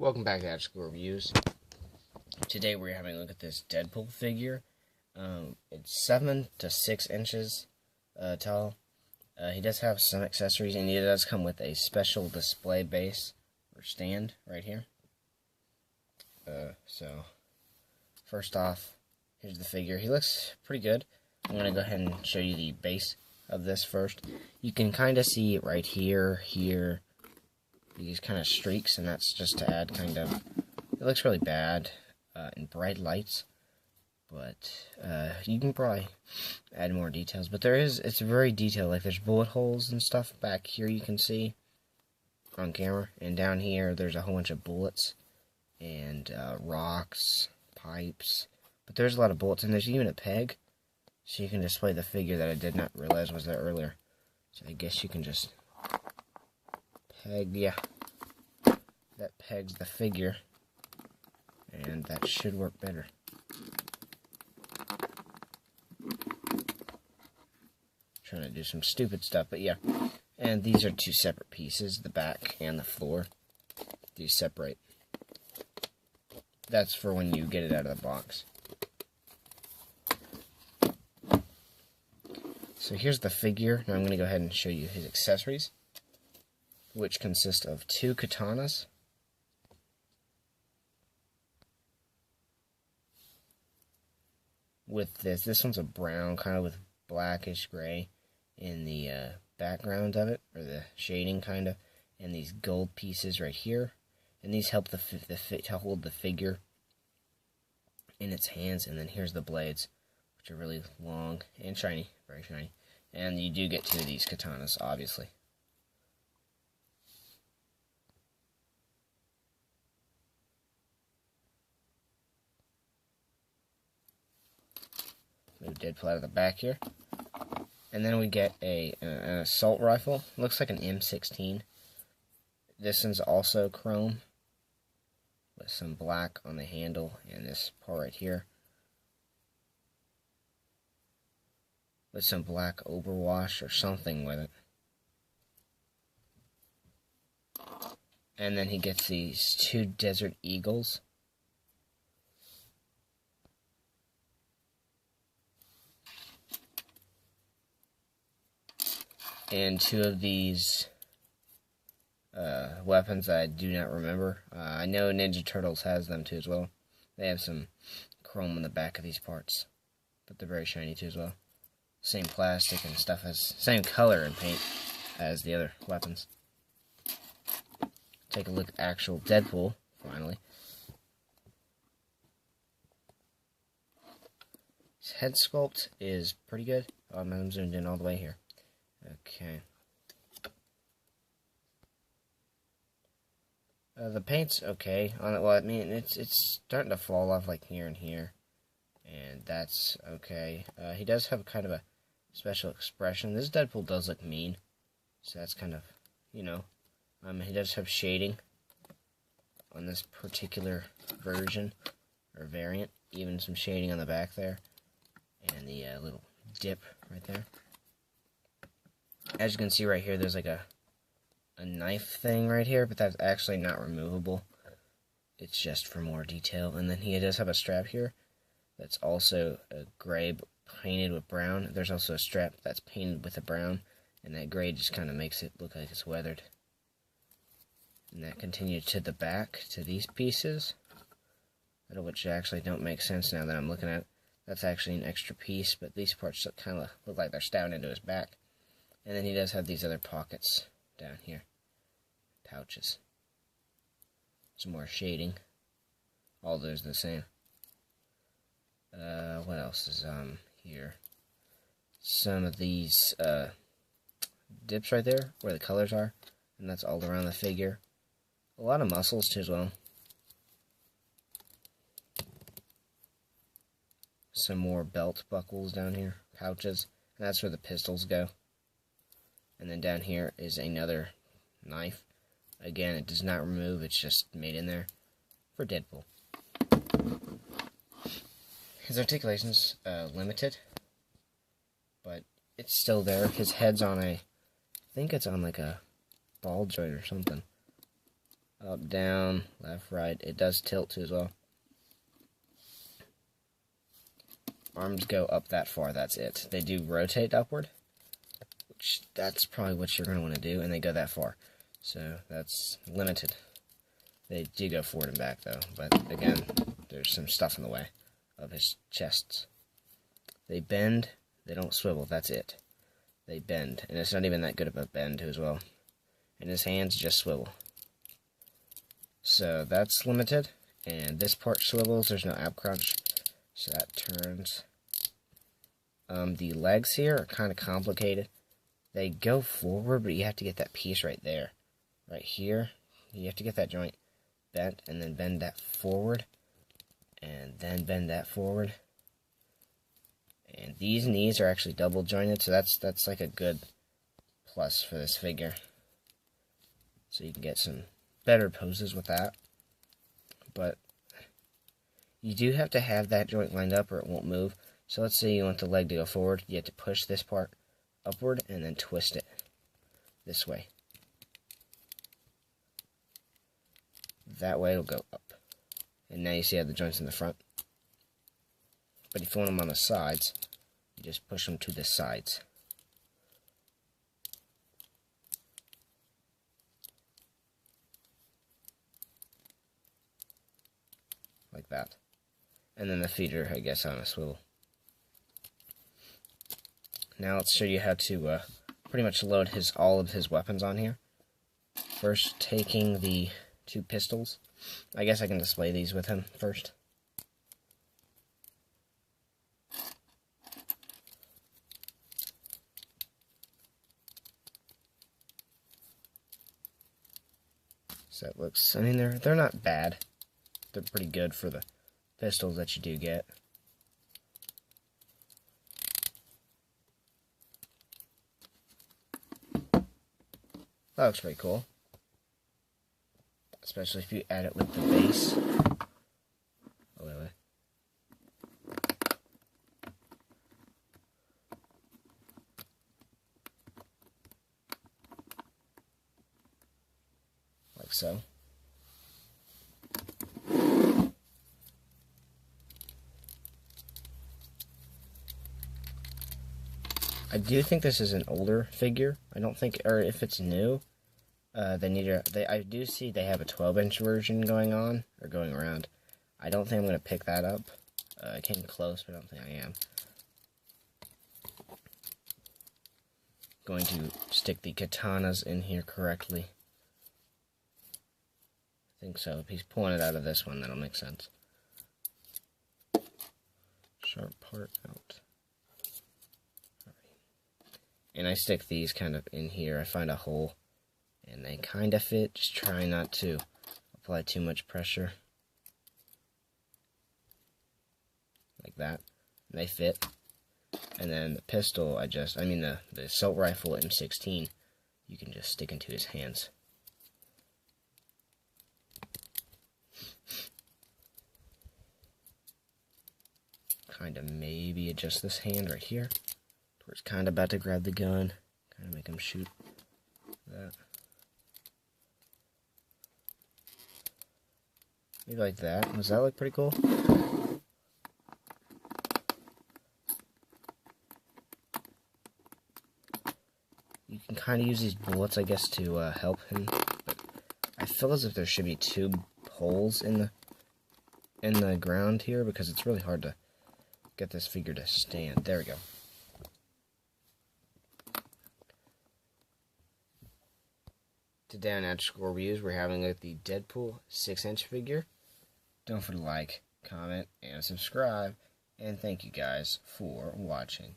Welcome back to Ad School Reviews. Today we're having a look at this Deadpool figure. It's 7 to 6 inches tall. He does have some accessories, and he does come with a special display base or stand right here. So first off, here's the figure. He looks pretty good. I'm going to go ahead and show you the base of this first. You can kind of see it right here, these kind of streaks, and that's just to add kind of, it looks really bad in bright lights, but you can probably add more details, but it's very detailed. Like there's bullet holes and stuff back here you can see on camera, and down here there's a whole bunch of bullets and rocks, pipes, but there's a lot of bullets, and there's even a peg, so you can display the figure that I did not realize was there earlier. So I guess you can just peg, yeah, that pegs the figure, and that should work better. Trying to do some stupid stuff, but yeah. And these are two separate pieces, the back and the floor. These separate. That's for when you get it out of the box. So here's the figure. Now I'm going to go ahead and show you his accessories, which consist of 2 katanas, with this one's a brown, kind of with blackish gray in the background of it, or the shading kind of, and these gold pieces right here, and these help to hold the figure in its hands. And then here's the blades, which are really long and shiny, very shiny, and you do get 2 of these katanas, obviously. Move Deadpool out of the back here. And then we get an assault rifle. Looks like an M16. This one's also chrome, with some black on the handle and this part right here, with some black overwash or something with it. And then he gets these 2 Desert Eagles. And 2 of these weapons that I do not remember. I know Ninja Turtles has them too as well. They have some chrome on the back of these parts, but they're very shiny too as well. Same plastic and stuff, same color and paint as the other weapons. Take a look at actual Deadpool, finally. His head sculpt is pretty good. I'm zoomed in all the way here. Okay. The paint's okay on it. Well, I mean, it's starting to fall off like here and here, and that's okay. He does have kind of a special expression. This Deadpool does look mean, so that's kind of, you know, he does have shading on this particular version or variant. Even some shading on the back there, and the little dip right there. As you can see right here, there's like a knife thing right here, but that's actually not removable. It's just for more detail. And then he does have a strap here that's also a gray painted with brown. There's also a strap that's painted with a brown, and that gray just kind of makes it look like it's weathered. And that continues to the back, to these pieces, which actually don't make sense now that I'm looking at it. That's actually an extra piece, but these parts kind of look like they're stabbed into his back. And then he does have these other pockets down here. Pouches. Some more shading. All those the same. What else is here? Some of these dips right there, where the colors are. And that's all around the figure. A lot of muscles too as well. Some more belt buckles down here. Pouches. And that's where the pistols go. And then down here is another knife. Again, it does not remove, it's just made in there for Deadpool. His articulation's limited, but it's still there. His head's on I think it's on like a ball joint or something. Up, down, left, right. It does tilt too as well. Arms go up that far, that's it. They do rotate upward, which that's probably what you're going to want to do, and they go that far. So that's limited. They do go forward and back though, but again, there's some stuff in the way of his chests. They bend, they don't swivel, that's it. They bend, and it's not even that good of a bend too as well. And his hands just swivel. So that's limited, and this part swivels, there's no ab crunch. So that turns. The legs here are kind of complicated. They go forward, but you have to get that piece right there. Right here. You have to get that joint bent, and then bend that forward. And then bend that forward. And these knees are actually double jointed, so that's like a good plus for this figure. So you can get some better poses with that. But you do have to have that joint lined up or it won't move. So let's say you want the leg to go forward. You have to push this part upward and then twist it this way. That way it'll go up. And now you see how the joint's in the front. But if you want them on the sides, you just push them to the sides. Like that. And then the feet are, I guess, on a swivel. Now let's show you how to pretty much load all of his weapons on here. First, taking the 2 pistols. I guess I can display these with him first. So it looks, I mean, they're not bad. They're pretty good for the pistols that you do get. That looks pretty cool. Especially if you add it with the base. Oh, wait. Like so. I do think this is an older figure. I don't think, or if it's new, I do see they have a 12-inch version going on, or going around. I don't think I'm going to pick that up. I came close, but I don't think I am. Going to stick the katanas in here correctly. I think so. If he's pulling it out of this one, that'll make sense. Sharp part out. And I stick these kind of in here. I find a hole, and they kind of fit. Just try not to apply too much pressure. Like that. And they fit. And then the pistol, the assault rifle M16, you can just stick into his hands. Kind of maybe adjust this hand right here. Where it's kind of about to grab the gun. Kind of make him shoot that. Maybe like that. Does that look pretty cool? You can kind of use these bullets, I guess, to help him. But I feel as if there should be 2 holes in the ground here, because it's really hard to get this figure to stand. There we go. Today on Edge Score Reviews, we're having the Deadpool 6-inch figure. Don't forget to like, comment, and subscribe. And thank you guys for watching.